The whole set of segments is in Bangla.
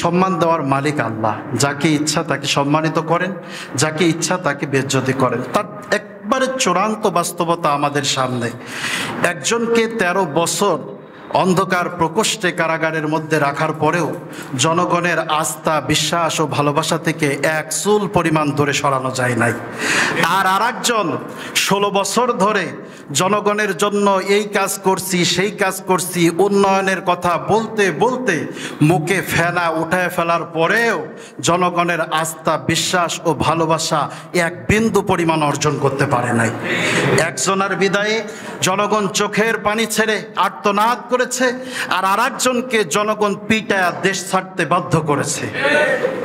সম্মান দেওয়ার মালিক আল্লাহ। যাকে ইচ্ছা তাকে সম্মানিত করেন, যাকে ইচ্ছা তাকে বেজ্জতি করেন। তার একবারে চূড়ান্ত বাস্তবতা আমাদের সামনে। একজনকে 13 বছর অন্ধকার প্রকোষ্ঠে কারাগারের মধ্যে রাখার পরেও জনগণের আস্থা, বিশ্বাস ও ভালোবাসা থেকে এক চুল পরিমাণ দূরে সরানো যায় নাই। আর আরেকজন 16 বছর ধরে জনগণের জন্য এই কাজ করছি, সেই কাজ করছি, উন্নয়নের কথা বলতে বলতে মুখে ফেনা উঠায় ফেলার পরেও জনগণের আস্থা, বিশ্বাস ও ভালোবাসা এক বিন্দু পরিমাণ অর্জন করতে পারে নাই। একজনের বিদায়ে জনগণ চোখের পানি ছেড়ে আর্তনাদ করেছে, আর আরেকজনকে জনগণ পিটায়া দেশ ছাড়তে বাধ্য করেছে।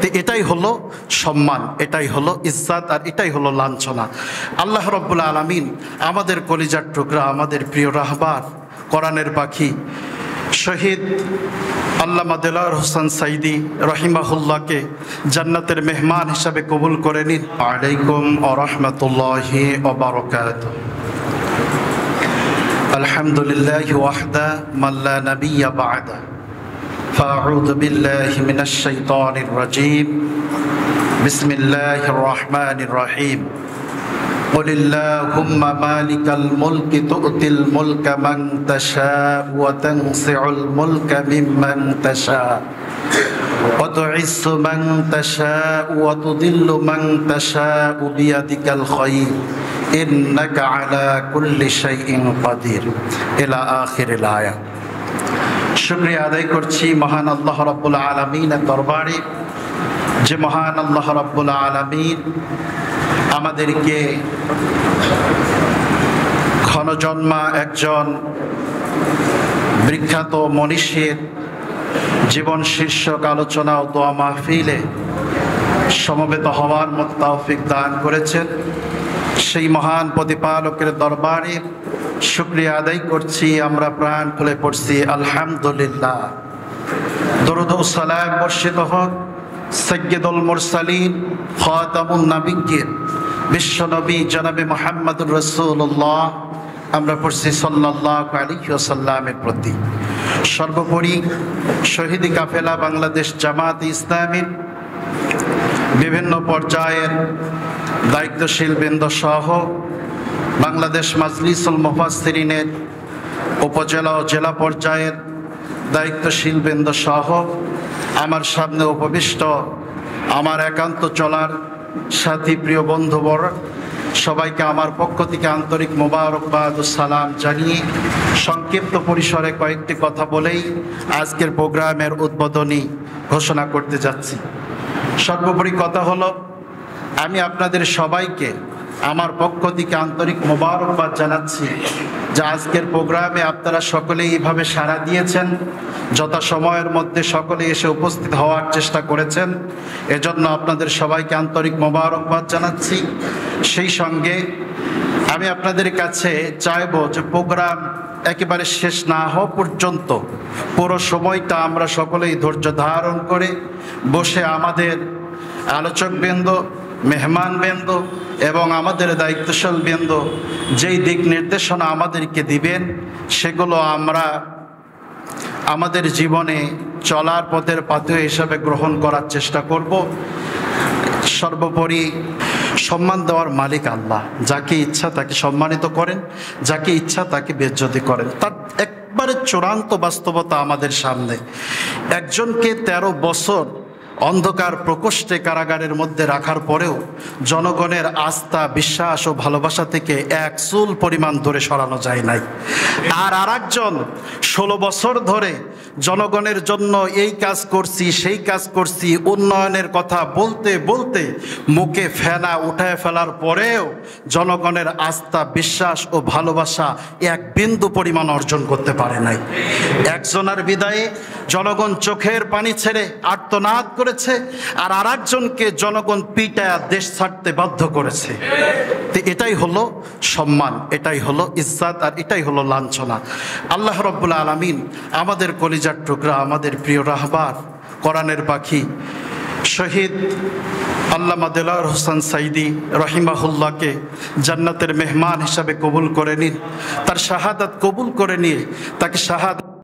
তো এটাই হলো সম্মান, এটাই হলো ইজ্জত, আর এটাই হলো লাঞ্ছনা। আল্লাহ রাব্বুল আলামিন আমাদের কলিজার টুকরা, আমাদের প্রিয় রাহবার, কোরআনের পাখি শহীদ আল্লামা দেলোয়ার হোসেন সাইদি রহিমাহুল্লাহকে জান্নাতের মেহমান হিসাবে কবুল করে নিন। আলাইকুম ওয়া রাহমাতুল্লাহি ওয়া বারাকাতুহু। আলহামদুলিল্লাহি ওয়াহদা মান লা নাবিয়্যা বা'দা। ফাআউযু বিল্লাহি মিনাশ শাইতানির রাজীম। বিসমিল্লাহির রাহমানির রাহিম। কুলিল্লাহুম্মা মালিকাল মুলকি তু'তিল মুলকা মান তাশা'উ ওয়া তানজি'ুল মুলকা মিম্মান তাশা'উ ওয়া তু'ইজ্জু মান তাশা'উ ওয়া তুযিল্লু মান তাশা'উ বিয়াদিকাল খায়র ইন্নাকা আলা কুল্লি শাইইন কাদির ইলা আখিরিল আয়াত। শুকরিয়া আদায় করছি মহান আল্লাহ রাব্বুল আলামিনের দরবারে, যে মহান আল্লাহ রাব্বুল আলামিন আমাদেরকে ক্ষণজন্মা একজন বিখ্যাত মনীষীর জীবন শীর্ষক আলোচনা ও দোয়া মাহফিলে সমবেত হওয়ার মতো তৌফিক দান করেছেন। সেই মহান প্রতিপালকের দরবারে শুকরিয়া আদায় করছি। আমরা প্রাণ খুলে পড়ছি আলহামদুলিল্লাহ। দরুদ ও সালাম বর্ষিত হোক সাইয়্যিদুল মুরসালিন খাতামুন নবিয়্যিন বিশ্বনবী জনাবে মুহাম্মদুর রাসূলুল্লাহ। আমরা পড়ছি সাল্লাল্লাহু আলাইহি ওয়াসাল্লামের প্রতি। সর্বোপরি শহীদি কাফেলা বাংলাদেশ জামায়াতে ইসলামীর বিভিন্ন পর্যায়ের দায়িত্বশীল বৃন্দ সহ বাংলাদেশ মাজলিসুল মুফাসসিরিনের উপজেলা ও জেলা পর্যায়ের দায়িত্বশীল বৃন্দ সহ আমার সামনে উপবিষ্ট আমার একান্ত চলার সাথী প্রিয় বন্ধুবর সবাইকে আমার পক্ষ থেকে আন্তরিক মোবারকবাদ ও সালাম জানিয়ে সংক্ষিপ্ত পরিসরে কয়েকটি কথা বলেই আজকের প্রোগ্রামের উদ্বোধনী ঘোষণা করতে যাচ্ছি। সর্বোপরি কথা হলো, আমি আপনাদের সবাইকে আমার পক্ষ থেকে আন্তরিক মোবারকবাদ জানাচ্ছি যে আজকের প্রোগ্রামে আপনারা সকলেই এইভাবে সাড়া দিয়েছেন, যথাসময়ের মধ্যে সকলে এসে উপস্থিত হওয়ার চেষ্টা করেছেন। এজন্য আপনাদের সবাইকে আন্তরিক মোবারকবাদ জানাচ্ছি। সেই সঙ্গে আমি আপনাদের কাছে চাইব যে প্রোগ্রাম একেবারে শেষ না হওয়া পর্যন্ত পুরো সময়টা আমরা সকলেই ধৈর্য ধারণ করে বসে আমাদের আলোচকবৃন্দ, মেহমানবৃন্দ এবং আমাদের দায়িত্বশীল বৃন্দ যেই দিক নির্দেশনা আমাদেরকে দিবেন সেগুলো আমরা আমাদের জীবনে চলার পথের পাথেয় হিসাবে গ্রহণ করার চেষ্টা করব। সর্বোপরি সম্মান দেওয়ার মালিক আল্লাহ। যাকে ইচ্ছা তাকে সম্মানিত করেন, যাকে ইচ্ছা তাকে বেজ্জতি করেন। তার একবারে চূড়ান্ত বাস্তবতা আমাদের সামনে। একজনকে 13 বছর অন্ধকার প্রকোষ্ঠে কারাগারের মধ্যে রাখার পরেও জনগণের আস্থা, বিশ্বাস ও ভালোবাসা থেকে এক চুল পরিমাণ দূরে সরানো যায় নাই। আর আরেকজন 16 বছর ধরে জনগণের জন্য এই কাজ করছি, সেই কাজ করছি, উন্নয়নের কথা বলতে বলতে মুখে ফেনা উঠায় ফেলার পরেও জনগণের আস্থা, বিশ্বাস ও ভালোবাসা এক বিন্দু পরিমাণ অর্জন করতে পারে নাই। একজনের বিদায়ে জনগণ চোখের পানি ছেড়ে আর্তনাদ করেছে, আর আরেকজনকে জনগণ পিটায়া দেশ ছাড়তে বাধ্য করেছে। তো এটাই হলো সম্মান, এটাই হলো ইজ্জত, আর এটাই হলো লাঞ্ছনা। আল্লাহ রাব্বুল আলামিন আমাদের কলিজার টুকরা, আমাদের প্রিয় রাহবার, কোরআনের পাখি শহীদ আল্লামা দেলোয়ার হোসেন সাইদি রহিমাহুল্লাহকে জান্নাতের মেহমান হিসাবে কবুল করে নিন। তার শাহাদাত কবুল করে নিয়ে তাকে শাহাদাত